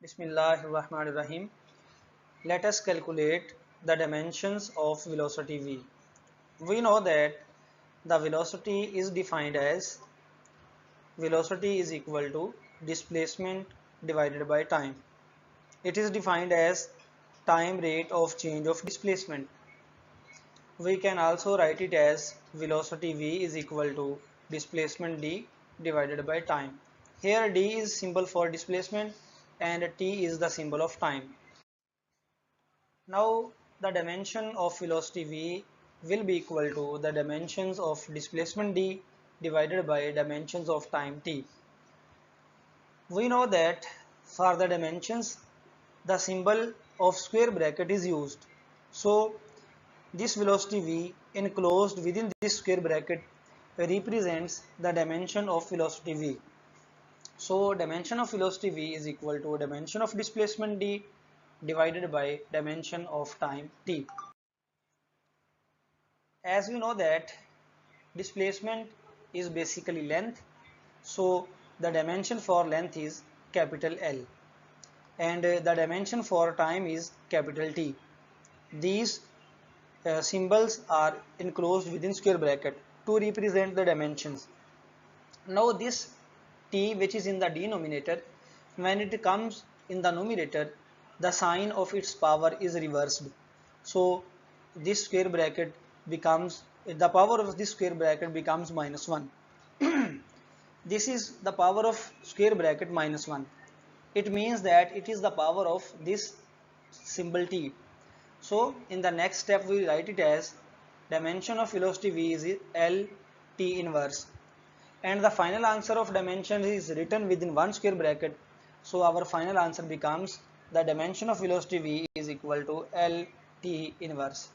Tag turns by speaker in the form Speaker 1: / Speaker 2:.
Speaker 1: Bismillahirrahmanirrahim. Let us calculate the dimensions of velocity v. We know that the velocity is defined as velocity is equal to displacement divided by time. It is defined as time rate of change of displacement. We can also write it as velocity v is equal to displacement d divided by time. Here d is symbol for displacement and t is the symbol of time. Now the dimension of velocity v will be equal to the dimensions of displacement d divided by dimensions of time t. We know that for the dimensions the symbol of square bracket is used. So this velocity v enclosed within this square bracket represents the dimension of velocity v. So dimension of velocity v is equal to dimension of displacement d divided by dimension of time t. As we know that displacement is basically length, so the dimension for length is capital L and the dimension for time is capital T. These symbols are enclosed within square bracket to represent the dimensions. Now this T, which is in the denominator, when it comes in the numerator, the sign of its power is reversed. So this square bracket becomes, the power of this square bracket becomes minus 1. This is the power of square bracket minus 1. It means that it is the power of this symbol T. So in the next step we write it as dimension of velocity v is L T inverse, and the final answer of dimension is written within one square bracket. So our final answer becomes the dimension of velocity v is equal to L T inverse.